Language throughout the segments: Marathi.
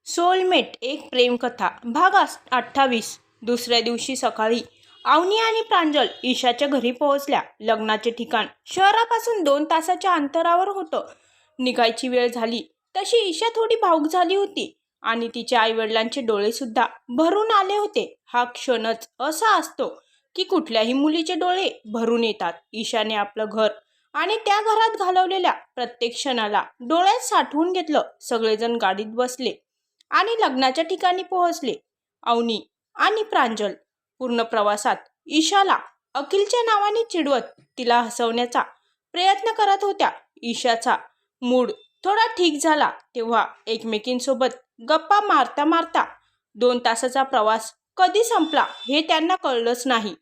सोलमेट एक प्रेमकथा भाग 28। दुसऱ्या दिवशी सकाळी अवनी आणि प्रांजल ईशाच्या घरी पोहोचल्या. लग्नाचे ठिकाण शहरापासून 2 तासाच्या अंतरावर होतं. निघायची वेळ झाली तशी ईशा थोडी भावुक झाली होती आणि तिच्या आईवडिलांचे डोळे सुद्धा भरून आले होते. हा क्षणच असा असतो की कुठल्याही मुलीचे डोळे भरून येतात. ईशाने आपलं घर आणि त्या घरात घालवलेल्या प्रत्येक क्षणाला डोळ्यात साठवून घेतलं. सगळेजण गाडीत बसले आणि लग्नाच्या ठिकाणी पोहोचले. अवनी आणि प्रांजल पूर्ण प्रवासात ईशाला अखिलच्या नावाने चिडवत तिला हसवण्याचा प्रयत्न करत होत्या. ईशाचा मूड थोडा ठीक झाला तेव्हा एकमेकींसोबत गप्पा मारता मारता 2 तासाचा प्रवास कधी संपला हे त्यांना कळलंच नाही.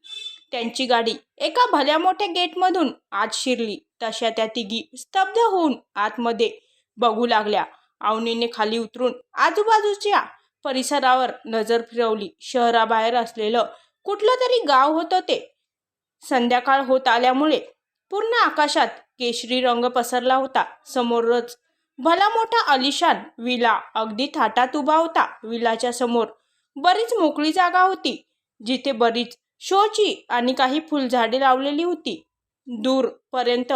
त्यांची गाडी एका भल्या मोठ्या गेटमधून आत शिरली तशा त्या तिघी स्तब्ध होऊन आतमध्ये बघू लागल्या. अवनीने खाली उतरून आजूबाजूच्या परिसरावर नजर फिरवली. शहराबाहेर असलेलं कुठलं तरी गाव होतं ते. संध्याकाळ होत आल्यामुळे पूर्ण आकाशात केशरी रंग पसरला होता. समोरच भला मोठा आलिशान विला अगदी थाटात उभा होता. विलाच्या समोर बरीच मोकळी जागा होती जिथे बरीच शोची आणि काही फुलझाडे लावलेली होती. दूरपर्यंत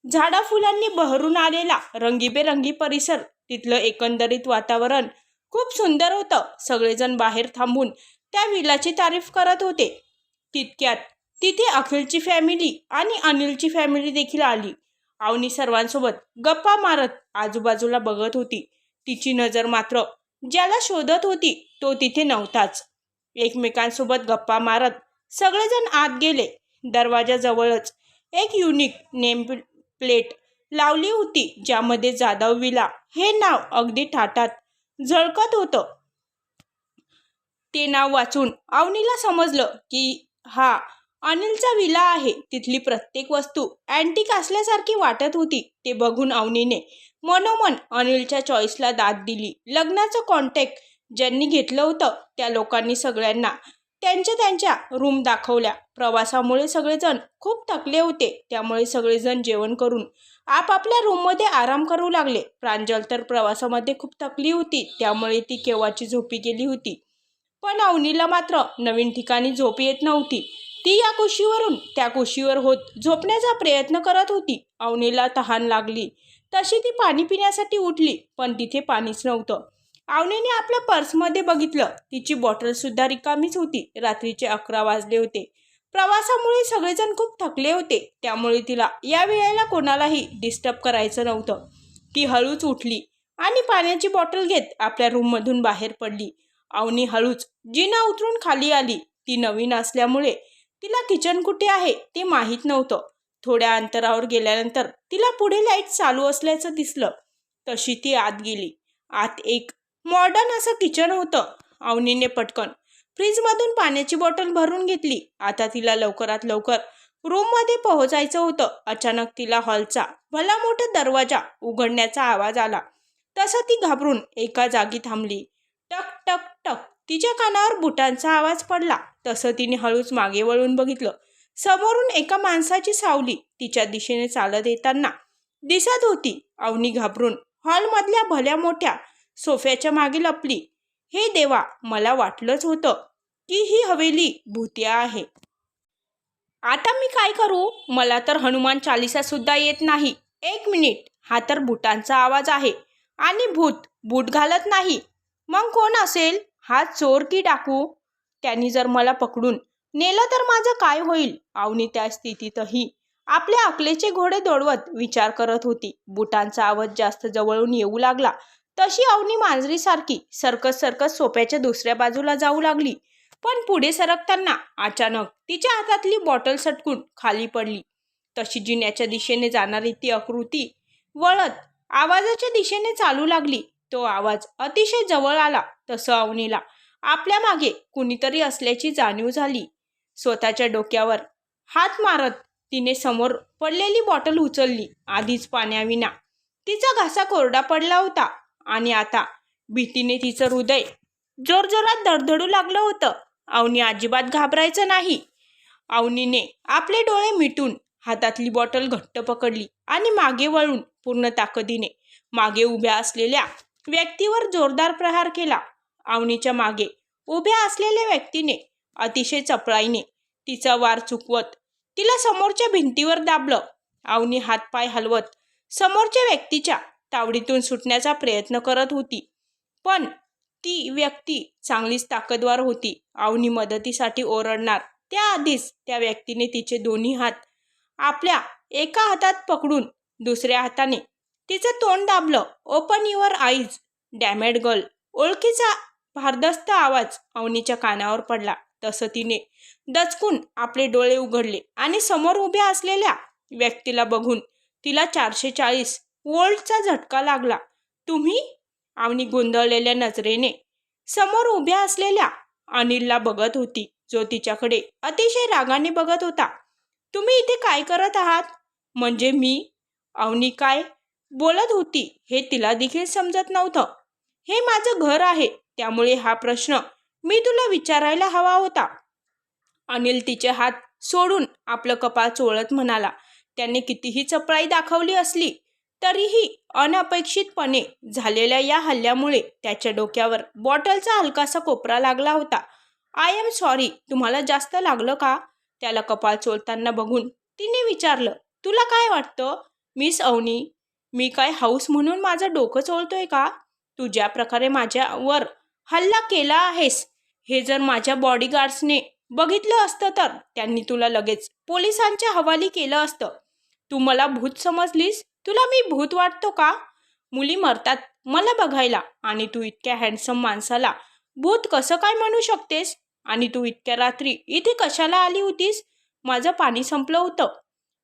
झाडा फुलांनी बहरून आलेला रंगीबेरंगी परिसर. तिथलं एकंदरीत वातावरण खूप सुंदर होतं. सगळेजण बाहेर थांबून त्या विलाची तारीफ करत होते. तितक्यात तिथे अखिलची फॅमिली आणि अनिलची फॅमिली देखील आली. अवनी सर्वांसोबत गप्पा मारत आजूबाजूला बघत होती. तिची नजर मात्र ज्याला शोधत होती तो तिथे नव्हताच. एकमेकांसोबत गप्पा मारत सगळेजण आत गेले. दरवाजाजवळच एक युनिक नेम प्लेट लावली होती ज्यामध्ये जाधव विला हे नाव अगदी थाटात झळकत होतं. ते नाव वाचून अवनीला समजलं की हा अनिलचा विला आहे. तिथली प्रत्येक वस्तू अँटिक असल्यासारखी वाटत होती. ते बघून अवनीने मनोमन अनिलच्या चॉईसला दाद दिली. लग्नाचं कॉन्टॅक्ट ज्यांनी घेतलं होतं त्या लोकांनी सगळ्यांना त्यांच्या रूम दाखवल्या. प्रवासामुळे सगळेजण खूप थकले होते त्यामुळे सगळेजण जेवण करून आपापल्या रूममध्ये आराम करू लागले. प्रांजल तर प्रवासामध्ये खूप थकली होती त्यामुळे ती केव्हाची झोपी गेली होती. पण अवनीला मात्र नवीन ठिकाणी झोप येत नव्हती. ती या कुशीवरून त्या कुशीवर होत झोपण्याचा प्रयत्न करत होती. अवनीला तहान लागली तशी ती पाणी पिण्यासाठी उठली पण तिथे पाणीच नव्हतं. अवनीने आपल्या पर्समध्ये बघितलं. तिची बॉटलसुद्धा रिकामीच होती. रात्रीचे 11 वाजले होते. प्रवासामुळे सगळेजण खूप थकले होते त्यामुळे तिला या वेळेला कोणालाही डिस्टर्ब करायचं नव्हतं. ती हळूच उठली आणि पाण्याची बॉटल घेत आपल्या रूममधून बाहेर पडली. अवनी हळूच जिना उतरून खाली आली. ती नवीन असल्यामुळे तिला किचन कुठे आहे ते माहीत नव्हतं. थोड्या अंतरावर गेल्यानंतर तिला पुढे लाईट चालू असल्याचं दिसलं. तशी ती आत गेली. आत एक मॉडर्न असं किचन होतं. अवनीने पटकन फ्रीजमधून पाण्याची बॉटल भरून घेतली. आता तिला लवकरात लवकर रूममध्ये पोहोचायचं होतं. अचानक तिला हॉलचा भला मोठा दरवाजा उघडण्याचा आवाज आला. तसं ती घाबरून एका जागी थांबली. टक टक टक तिच्या कानावर बुटांचा आवाज पडला. तसं तिने हळूच मागे वळून बघितलं. समोरून एका माणसाची सावली तिच्या दिशेने चालत येताना दिसत होती. अवनी घाबरून हॉलमधल्या भल्या मोठ्या सोफ्याच्या मागे लपली. हे देवा, मला वाटलंच होतं की ही हवेली भूतिया आहे. आता मी काय करू? मला तर हनुमान चालिसा सुद्धा येत नाही. 1 मिनिट, हा तर बुटांचा आवाज आहे आणि भूत बूट घालत नाही. मग कोण असेल? हा चोर की डाकू? त्यांनी जर मला पकडून नेलं तर माझं काय होईल? अवनी त्या स्थितीतही आपल्या अकलेचे घोडे दौडवत विचार करत होती. बुटांचा आवाज जास्त जवळून येऊ लागला तशी अवनी मांजरीसारखी सरकत सरकत सोप्याच्या दुसऱ्या बाजूला जाऊ लागली. पण पुढे सरकताना अचानक तिच्या हातातली बॉटल सटकून खाली पडली. तशी जिन्याच्या दिशेने जाणारी ती आकृती वळत आवाजाच्या दिशेने चालू लागली. तो आवाज अतिशय जवळ आला तसं अवनीला आपल्या मागे कुणीतरी असल्याची जाणीव झाली. स्वतःच्या डोक्यावर हात मारत तिने समोर पडलेली बॉटल उचलली. आधीच पाण्याविना तिचा घासा कोरडा पडला होता आणि आता भीतीने तिचं हृदय जोरजोरात धडधडू लागलं होतं. अवनी अजिबात घाबरायचं नाही. अवनीने आपले डोळे मिटून हातातली बॉटल घट्ट पकडली आणि मागे वळून पूर्ण ताकदीने मागे उभ्या असलेल्या व्यक्तीवर जोरदार प्रहार केला. अवनीच्या मागे उभ्या असलेल्या व्यक्तीने अतिशय चपळाईने तिचा वार चुकवत तिला समोरच्या भिंतीवर दाबलं. अवनी हातपाय हलवत समोरच्या व्यक्तीच्या तावडीतून सुटण्याचा प्रयत्न करत होती, पण ती व्यक्ती चांगलीच ताकदवार होती. अवनी मदतीसाठी ओरडणार त्याआधीच त्या व्यक्तीने तिचे दोन्ही हात आपल्या एका हातात पकडून दुसऱ्या हाताने तिचं तोंड दाबलं. Open your eyes damned girl. ओळखीचा भारदस्त आवाज अवनीच्या कानावर पडला. तसं तिने दचकून आपले डोळे उघडले आणि समोर उभ्या असलेल्या व्यक्तीला बघून तिला 440 वोल्टचा झटका लागला. तुम्ही? अवनी गोंधळलेल्या नजरेने समोर उभ्या असलेल्या अनिलला बघत होती, जो तिच्याकडे अतिशय रागाने बघत होता. तुम्ही इथे काय करत आहात? म्हणजे मी? अवनी काय बोलत होती हे तिला देखील समजत नव्हतं. हे माझं घर आहे, त्यामुळे हा प्रश्न मी तुला विचारायला हवा होता. अनिल तिचे हात सोडून आपलं कपाळ चोळत म्हणाला. त्याने कितीही चपळाई दाखवली असली तरीही अनपेक्षितपणे झालेल्या या हल्ल्यामुळे त्याच्या डोक्यावर बॉटलचा हलकासा कोपरा लागला होता. I am sorry. तुम्हाला जास्त लागलं का? त्याला कपाळ चोळताना बघून तिने विचारलं. तुला काय वाटतं मिस अवनी? मी काय हाऊस म्हणून माझं डोकं चोळतोय का? तू ज्या प्रकारे माझ्यावर हल्ला केला आहेस हे जर माझ्या बॉडीगार्ड्सने बघितलं असतं तर त्यांनी तुला लगेच पोलिसांच्या हवाली केलं असतं. तू मला भूत समजलीस? तुला मी भूत वाटतो का? मुली मरतात मला बघायला आणि तू इतक्या हँडसम माणसाला भूत कसं काय म्हणू शकतेस? आणि तू इतक्या रात्री इथे कशाला आली होतीस? माझं पाणी संपलं होतं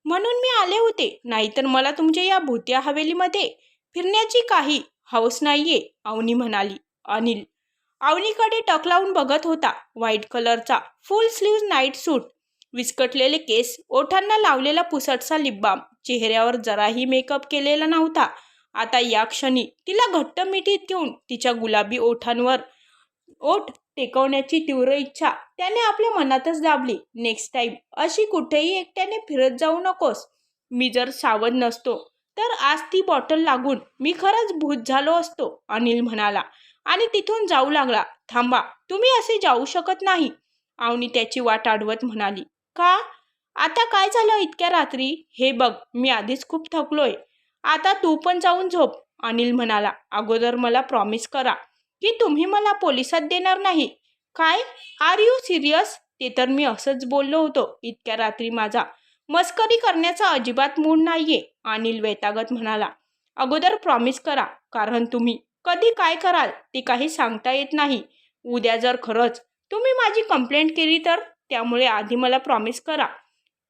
म्हणून मी आले होते, नाहीतर मला तुमच्या या भूतिया हवेलीमध्ये फिरण्याची काही हौस नाहीये, अवनी म्हणाली. अनिल अवनीकडे टक लावून बघत होता. व्हाईट कलरचा फुल स्लीव्ह नाईट सूट, विस्कटलेले केस, ओठांना लावलेला पुसटसा लिप बाम, चेहऱ्यावर जराही मेकअप केलेला नव्हता. आता या क्षणी तिला घट्ट मिठीत घेऊन तिच्या गुलाबी ओठांवर ओठ टेकवण्याची तीव्र इच्छा त्याने आपल्या मनातच दाबली. नेक्स्ट टाइम अशी कुठेही एकट्याने फिरत जाऊ नकोस. मी जर सावध नसतो तर आज ती बॉटल लागून मी खरंच भूत झालो असतो, अनिल म्हणाला आणि तिथून जाऊ लागला. थांबा, तुम्ही असे जाऊ शकत नाही, अवनी त्याची वाट अडवत म्हणाली. का? आता काय झालं इतक्या रात्री? हे बघ, मी आधीच खूप थकलोय. आता तू पण जाऊन झोप, अनिल म्हणाला. अगोदर मला प्रॉमिस करा की तुम्ही मला पोलिसात देणार नाही. काय? Are you serious? ते तर मी असंच बोललो होतो. इतक्या रात्री माझा मस्करी करण्याचा अजिबात मूड नाहीये, अनिल वैतागत म्हणाला. अगोदर प्रॉमिस करा, कारण तुम्ही कधी काय कराल ते काही सांगता येत नाही. उद्या जर खरंच तुम्ही माझी कंप्लेंट केली तर? त्यामुळे आधी मला प्रॉमिस करा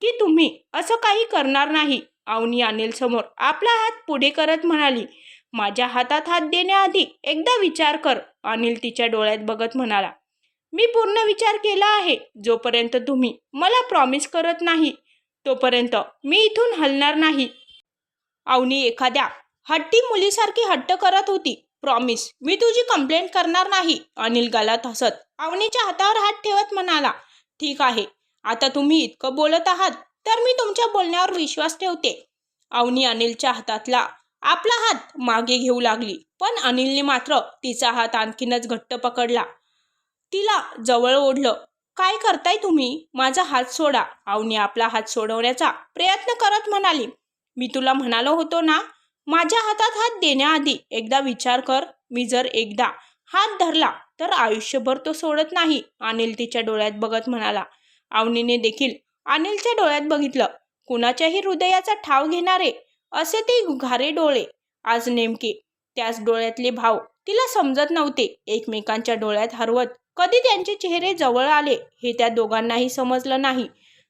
की तुम्ही असं काही करणार नाही, अवनी अनिल समोर आपला हात पुढे करत म्हणाली. माझ्या हातात हात देण्याआधी एकदा विचार कर, अनिल तिच्या डोळ्यात बघत म्हणाला. मी पूर्ण विचार केला आहे. जोपर्यंत तुम्ही मला प्रॉमिस करत नाही तोपर्यंत मी इथून हलणार नाही. अवनी एखाद्या हट्टी मुलीसारखी हट्ट करत होती. प्रॉमिस, मी तुझी कंप्लेंट करणार नाही, अनिल गालात हसत अवनीच्या हातावर हात ठेवत म्हणाला. ठीक आहे, आता तुम्ही इतकं बोलत आहात तर मी तुमच्या बोलण्यावर विश्वास ठेवते. अवनी अनिलच्या हातातला आपला हात मागे घेऊ लागली, पण अनिलने मात्र तिचा हात आणखीनच घट्ट पकडला. तिला जवळ ओढलं. काय करताय तुम्ही? माझा हात सोडा, अवनी आपला हात सोडवण्याचा प्रयत्न करत म्हणाली. मी तुला म्हणालो होतो ना, माझ्या हातात हात देण्याआधी एकदा विचार कर. मी जर एकदा हात धरला तर आयुष्यभर तो सोडत नाही, अनिल तिच्या डोळ्यात बघत म्हणाला. अवनीने देखील अनिलच्या डोळ्यात बघितलं. कुणाच्याही हृदयाचा ठाव घेणारे असे ते घारे डोळे. आज नेमके त्याच डोळ्यातले भाव तिला समजत नव्हते. एकमेकांच्या डोळ्यात हरवत कधी त्यांचे चेहरे जवळ आले हे त्या दोघांनाही समजलं नाही.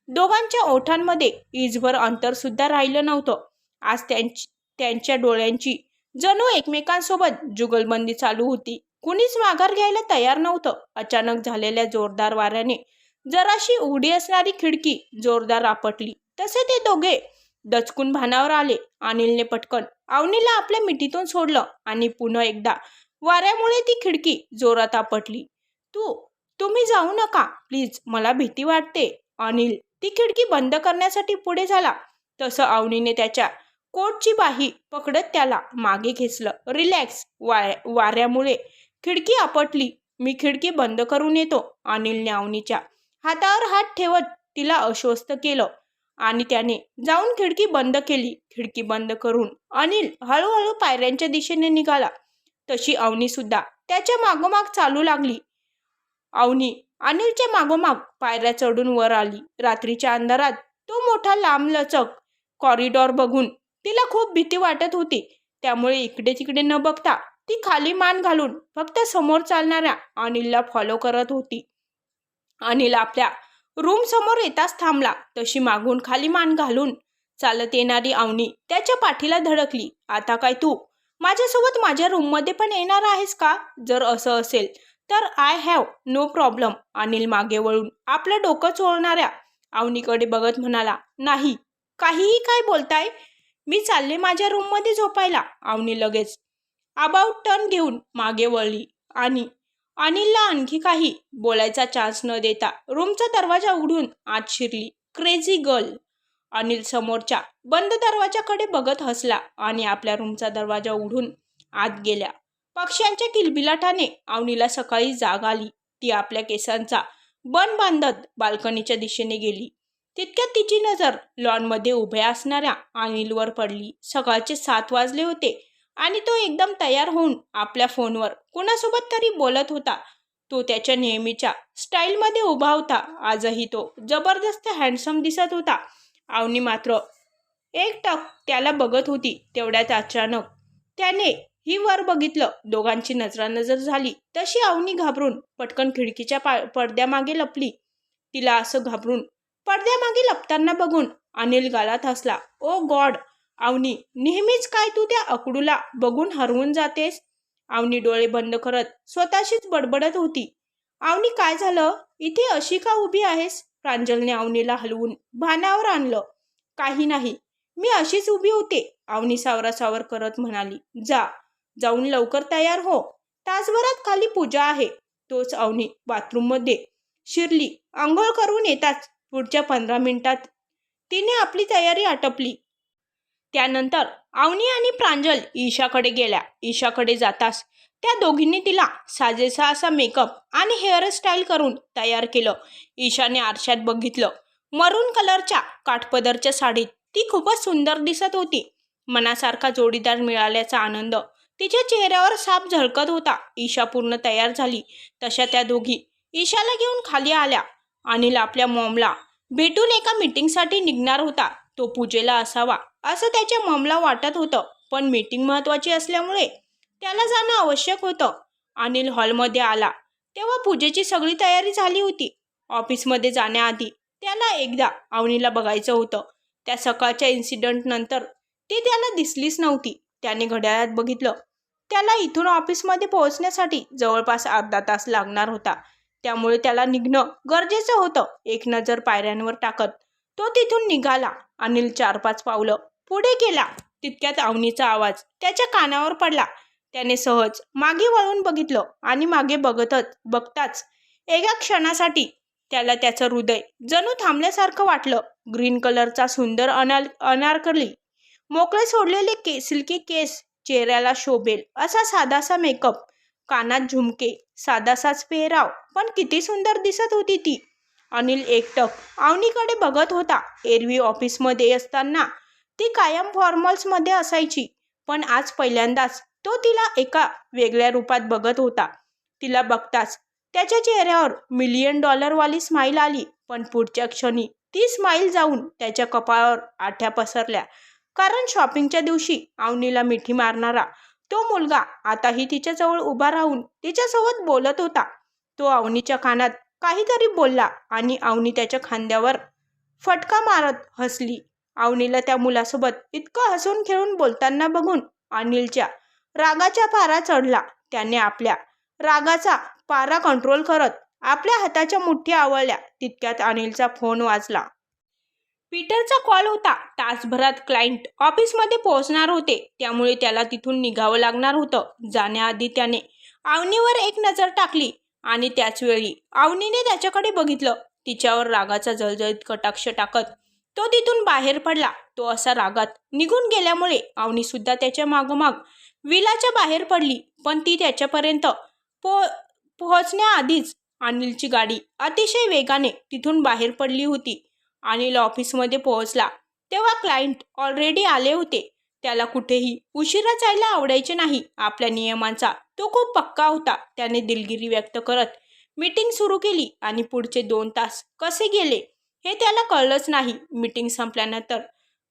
दोघांच्या ओठांमध्ये इंचभर अंतर सुद्धा राहिलं नव्हतं. आज त्यांच्या डोळ्यांची जणू एकमेकांसोबत जुगलबंदी चालू होती. कुणीच माघार घ्यायला तयार नव्हतं. अचानक झालेल्या जोरदार वाऱ्याने जराशी उघडी असणारी खिडकी जोरदार आपटली. तसे ते दोघे दचकून भानावर आले. अनिलने पटकन अवनीला आपल्या मिठीतून सोडलं आणि पुन्हा एकदा वाऱ्यामुळे ती खिडकी जोरात आपटली. तुम्ही जाऊ नका प्लीज, मला भीती वाटते, अनिल ती खिडकी बंद करण्यासाठी पुढे झाला. तसं अवनीने त्याच्या कोटची बाही पकडत त्याला मागे खेचलं. रिलॅक्स. वाऱ्यामुळे खिडकी आपटली. मी खिडकी बंद करून येतो. अनिलने अवनीच्या हातावर हात ठेवत तिला आश्वस्त केलं आणि त्याने जाऊन खिडकी बंद केली. खिडकी बंद करून अनिल हळूहळू पायऱ्यांच्या दिशेने निघाला. तशी अवनी सुद्धा त्याच्या मागोमाग चालू लागली. अवनी अनिलच्या मागोमाग पायऱ्या चढून वर आली. रात्रीच्या अंधारात तो मोठा लांबलचक कॉरिडॉर बघून तिला खूप भीती वाटत होती. त्यामुळे इकडे तिकडे न बघता ती खाली मान घालून फक्त समोर चालणाऱ्या अनिलला फॉलो करत होती. अनिल आपल्या रूम समोर येताच थांबला. तशी मागून खाली मान घालून चालत येणारी अवनी त्याच्या पाठीला धडकली. आता काय तू माझ्यासोबत माझ्या रूममध्ये पण येणार आहेस का? जर असं असेल तर I have no problem. Anil मागे वळून आपलं डोकं चोळणाऱ्या अवनीकडे बघत म्हणाला. नाही, काहीही काय बोलताय? मी चालले माझ्या रूममध्ये झोपायला. अवनी लगेच अबाउट टर्न घेऊन मागे वळली आणि अनिलला आणखी काही बोलायचा चान्स न देता रूमचा दरवाजा उघडून आत शिरली. Crazy girl. अनिल समोरच्या बंद दरवाजाकडे बघत हसला आणि आपल्या रूमचा दरवाजा उघडून आत गेल्या. पक्ष्यांच्या किलबिलाटाने अवनीला सकाळी जाग आली. ती आपल्या केसांचा बन बांधत बाल्कनीच्या दिशेने गेली. तितक्यात तिची नजर लॉनमध्ये उभ्या असणाऱ्या अनिलवर पडली. सकाळचे 7 वाजले होते आणि तो एकदम तयार होऊन आपल्या फोनवर कुणासोबत तरी बोलत होता. तो त्याच्या नेहमीच्या स्टाईलमध्ये उभा होता. आजही तो जबरदस्त हँडसम दिसत होता. अवनी मात्र एकटक त्याला बघत होती. तेवढ्यात अचानक त्याने ही वर बघितलं. दोघांची नजरानजर झाली. तशी अवनी घाबरून पटकन खिडकीच्या पडद्यामागे लपली. तिला असं घाबरून पडद्यामागे लपताना बघून अनिल गालात हसला. ओ गॉड अवनी, नेहमीच काय तू त्या अकडूला बघून हरवून जातेस? अवनी डोळे बंद करत स्वतःशीच बडबडत होती. अवनी, काय झालं? इथे अशी का उभी आहेस? प्रांजलने अवनीला हलवून भानावर आणलं. काही नाही, मी अशीच उभी होते. अवनी सावरासावर करत म्हणाली. जाऊन लवकर तयार हो. तासभरात खाली पूजा आहे. तोच अवनी बाथरूममध्ये शिरली. आंघोळ करून येताच पुढच्या 15 मिनिटात तिने आपली तयारी आटपली. त्यानंतर अवनी आणि प्रांजल ईशाकडे गेल्या. ईशाकडे जाताच त्या दोघींनी तिला साजेसा असा मेकअप आणि हेअरस्टाईल करून तयार केलं. ईशाने आरशात बघितलं. मरून कलरच्या काठपदरच्या साडीत ती खूपच सुंदर दिसत होती. मनासारखा जोडीदार मिळाल्याचा आनंद तिच्या चेहऱ्यावर साफ झळकत होता. ईशा पूर्ण तयार झाली तशा त्या दोघी ईशाला घेऊन खाली आल्या. अनिल आपल्या मॉमला भेटून एका मीटिंगसाठी निघणार होता. तो पूजेला असावा असं त्याच्या मॉमला वाटत होतं, पण मीटिंग महत्त्वाची असल्यामुळे त्याला जाणं आवश्यक होतं. अनिल हॉलमध्ये आला तेव्हा पूजेची सगळी तयारी झाली होती. ऑफिसमध्ये जाण्याआधी त्याला एकदा अवनीला बघायचं होतं. त्या सकाळच्या इन्सिडंट नंतर ती त्याला दिसलीच नव्हती. त्याने घड्याळात बघितलं. त्याला इथून ऑफिसमध्ये पोहोचण्यासाठी जवळपास अर्धा तास लागणार होता. त्यामुळे त्याला निघणं गरजेचं होतं. एक नजर पायऱ्यांवर टाकत तो तिथून निघाला. अनिल 4-5 पावलं पुढे गेला. तितक्यात अवनीचा आवाज त्याच्या कानावर पडला. त्याने सहज मागे वळून बघितलं आणि मागे बघताच एका क्षणासाठी त्याला त्याचं हृदय जणू थांबल्यासारखं वाटलं. ग्रीन कलरचा सुंदर अनारकली, मोकळे सोडलेले सिल्की केस, चेहऱ्याला शोभेल असा साधासा मेकअप, कानात झुमके, साधासाच पेहराव, पण किती सुंदर दिसत होती ती. अनिल एकटक अवनीकडे बघत होता. एरवी ऑफिसमध्ये असताना ती कायम फॉर्मल्समध्ये असायची, पण आज पहिल्यांदाच तो तिला एका वेगळ्या रूपात बघत होता. तिला बघताच त्याच्या चेहऱ्यावर $1,000,000 वाली स्माईल आली, पण पुढच्या क्षणी ती स्माईल जाऊन त्याच्या कपाळावर आठ्या पसरल्या. कारण शॉपिंगच्या दिवशी अवनीला मिठी मारणारा तो मुलगा आताही तिच्याजवळ उभा राहून तिच्यासोबत बोलत होता. तो अवनीच्या कानात काहीतरी बोलला आणि अवनी त्याच्या खांद्यावर फटका मारत हसली. अवनीला त्या मुलासोबत इतकं हसून खेळून बोलताना बघून अनिलच्या रागाचा पारा चढला. त्याने आपल्या रागाचा पारा कंट्रोल करत आपल्या हाताच्या मुठ्ठी आवळल्या. तितक्यात अनिलचा फोन वाजला. पीटरचा कॉल होता. तासभरात क्लायंट ऑफिसमध्ये पोहोचणार होते, त्यामुळे त्याला तिथून निघावं लागणार होतं. जाण्याआधी त्याने अवनीवर एक नजर टाकली आणि त्याच वेळी अवनीने त्याच्याकडे बघितलं. तिच्यावर रागाचा जळजळीत कटाक्ष टाकत तो तिथून बाहेर पडला. तो असा रागात निघून गेल्यामुळे अवनी सुद्धा त्याच्या मागोमाग विलाच्या बाहेर पडली. पण ती त्याच्यापर्यंत पोहोचण्याआधीच अनिलची गाडी अतिशय वेगाने तिथून बाहेर पडली होती. अनिल ऑफिसमध्ये पोहोचला तेव्हा क्लायंट ऑलरेडी आले होते. त्याला कुठेही उशिरा जायला आवडायचे नाही. आपल्या नियमांचा तो खूप पक्का होता. त्याने दिलगिरी व्यक्त करत मीटिंग सुरू केली आणि पुढचे 2 तास कसे गेले हे त्याला कळलंच नाही. मीटिंग संपल्यानंतर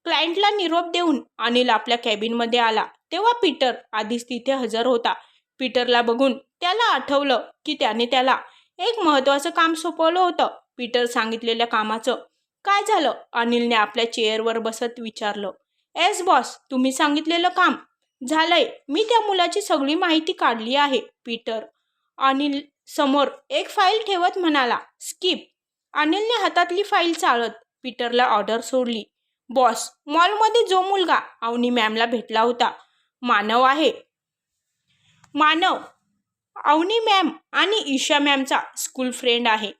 क्लायंटला निरोप देऊन अनिल आपल्या कॅबिनमध्ये आला तेव्हा पीटर आधीच तिथे हजर होता. पीटरला बघून त्याला आठवलं की त्याने त्याला एक महत्त्वाचं काम सोपवलं होतं. पीटर सांगितलेल्या कामाचं काय झालं? अनिलने आपल्या चेअरवर बसत विचारलं. एस बॉस, तुम्ही सांगितलेलं काम झालंय. मी त्या मुलाची सगळी माहिती काढली आहे. पीटर अनिल समोर एक फाईल ठेवत म्हणाला. स्किप. अनिलने हातातली फाईल चाळत पीटरला ऑर्डर सोडली. बॉस, मॉलमध्ये जो मुलगा अवनी मॅमला भेटला होता मानव आहे. मानव अवनी मॅम आणि ईशा मॅमचा स्कूल फ्रेंड आहे.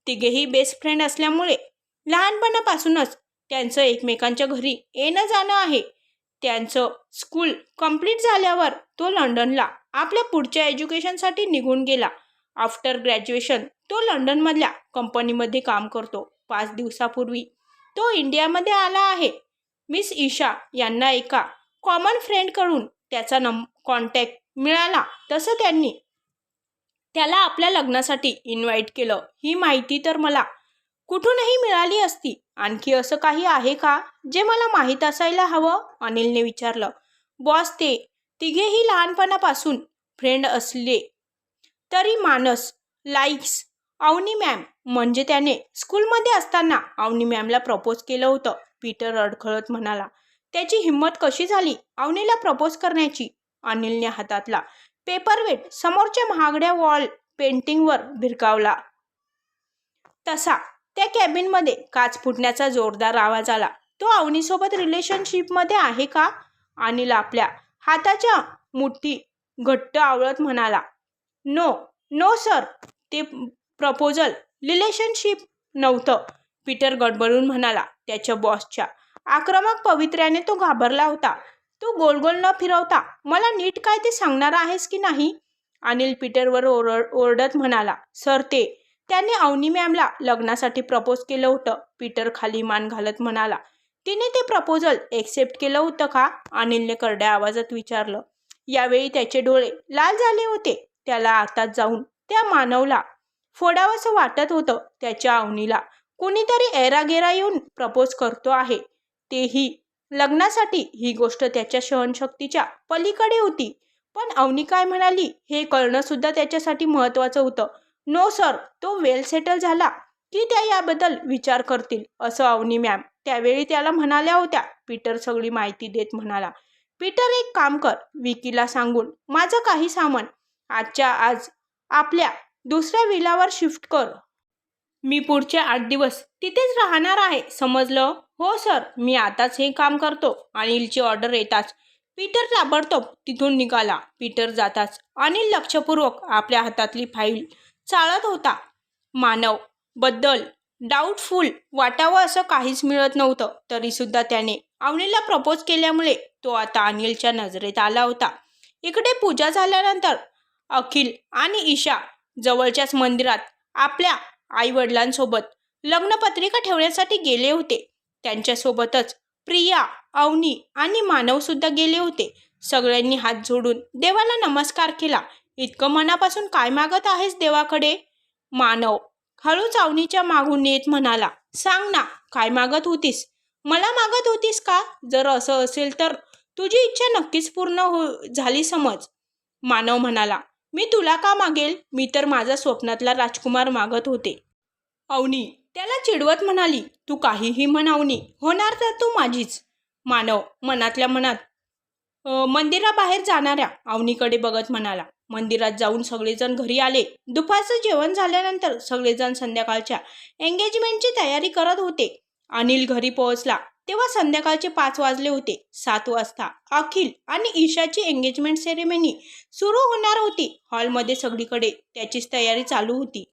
तिघेही बेस्ट फ्रेंड असल्यामुळे लहानपणापासूनच त्यांचं एकमेकांच्या घरी येणं जाणं आहे. त्यांचं स्कूल कंप्लीट झाल्यावर तो लंडनला आपल्या पुढच्या एज्युकेशनसाठी निघून गेला. आफ्टर ग्रॅज्युएशन तो लंडनमधल्या कंपनीमध्ये काम करतो. 5 दिवसापूर्वी तो इंडियामध्ये आला आहे. मिस ईशा यांना एका कॉमन फ्रेंडकडून त्याचा कॉन्टॅक्ट मिळाला. तसं त्यांनी त्याला आपल्या लग्नासाठी इन्व्हाइट केलं. ही माहिती तर मला कुठूनही मिळाली असती. आणखी असं काही आहे का जे मला माहीत असायला हवं? अनिलने विचारलं. बॉस, ते तिघेही लहानपणापासून फ्रेंड असले तरी मानस लाईक्स अवनी मॅम. म्हणजे त्याने स्कूलमध्ये असताना अवनी मॅमला प्रपोज केलं होतं. पीटर अडखळत म्हणाला. त्याची हिंमत कशी झाली अवनीला प्रपोज करण्याची? अनिलने हातातला पेपरवेट समोरच्या महागड्या वॉल पेंटिंगवर भिरकावला. तसा त्या कॅबिनमध्ये काच फुटण्याचा जोरदार आवाज आला. तो अवनीसोबत रिलेशनशिपमध्ये आहे का? अनिल आपल्या हाताच्या मुठी घट्ट आवळत म्हणाला. नो नो सर, ते प्रपोजल रिलेशनशिप नव्हतं. पीटर गडबडून म्हणाला. त्याच्या बॉसच्या आक्रमक पवित्र्याने तो घाबरला होता. तू गोल गोल न फिरवता मला नीट काय ते सांगणार आहेस की नाही? अनिल पीटरवर ओरडत म्हणाला. सर, त्याने अवनी मॅमला लग्नासाठी प्रपोज केलं होतं. पीटर खाली मान घालत म्हणाला. तिने ते प्रपोजल एक्सेप्ट केलं होतं का? अनिलने करड्या आवाजात विचारलं. यावेळी त्याचे डोळे लाल झाले होते. त्याला आताच जाऊन त्या मानवला फोडावंसं वाटत होतं. त्याच्या अवनीला कुणीतरी एरागेरा येऊन प्रपोज करतो आहे, तेही लग्नासाठी. ही गोष्ट त्याच्या सहनशक्तीच्या पलीकडे होती. पण अवनी काय म्हणाली हे कळणं सुद्धा त्याच्यासाठी महत्त्वाचं होतं. नो सर, तो वेल सेटल झाला की त्या याबद्दल विचार करतील असं अवनी मॅम त्यावेळी त्याला म्हणाल्या होत्या. पीटर सगळी माहिती देत म्हणाला. पीटर, एक काम कर, विकीला सांगून माझं काही सामान आजच्या आज आपल्या दुसऱ्या विलावर शिफ्ट कर. मी पुढचे 8 दिवस तिथेच राहणार आहे, समजलं? हो सर, मी आताच हे काम करतो. अनिलची ऑर्डर येताच पीटर ताबडतोब तिथून निघाला. पीटर जाताच अनिल लक्षपूर्वक आपल्या हातातली फाईल चाळत होता. मानव बद्दल डाऊटफुल वाटावं असं काहीच मिळत नव्हतं. तरीसुद्धा त्याने अवनीला प्रपोज केल्यामुळे तो आता अनिलच्या नजरेत आला होता. इकडे पूजा झाल्यानंतर अखिल आणि ईशा जवळच्याच मंदिरात आपल्या आईवडिलांसोबत लग्नपत्रिका ठेवण्यासाठी गेले होते. त्यांच्यासोबतच प्रिया, अवनी आणि मानवसुद्धा गेले होते. सगळ्यांनी हात जोडून देवाला नमस्कार केला. इतकं मनापासून काय मागत आहेस देवाकडे? मानव हळूच अवनीच्या मागून येत म्हणाला. सांग ना, काय मागत होतीस? मला मागत होतीस का? जर असं असेल तर तुझी इच्छा नक्कीच पूर्ण झाली समज. मानव म्हणाला. मी तुला का मागेल? मी तर माझा स्वप्नातला राजकुमार मागत होते. अवनी त्याला चिडवत म्हणाली. तू काहीही म्हण अवनी, होणार तर तू माझीच. मानव मनातल्या मनात मंदिराबाहेर जाणाऱ्या अवनीकडे बघत म्हणाला. मंदिरात जाऊन सगळेजण घरी आले. दुपारचं जेवण झाल्यानंतर सगळेजण संध्याकाळच्या एंगेजमेंटची तयारी करत होते. अनिल घरी पोहोचला तेव्हा संध्याकाळचे 5 वाजले होते. 7 वाजता अखिल आणि ईशाची एंगेजमेंट सेरेमनी सुरू होणार होती. हॉलमध्ये सगळीकडे त्याचीच तयारी चालू होती.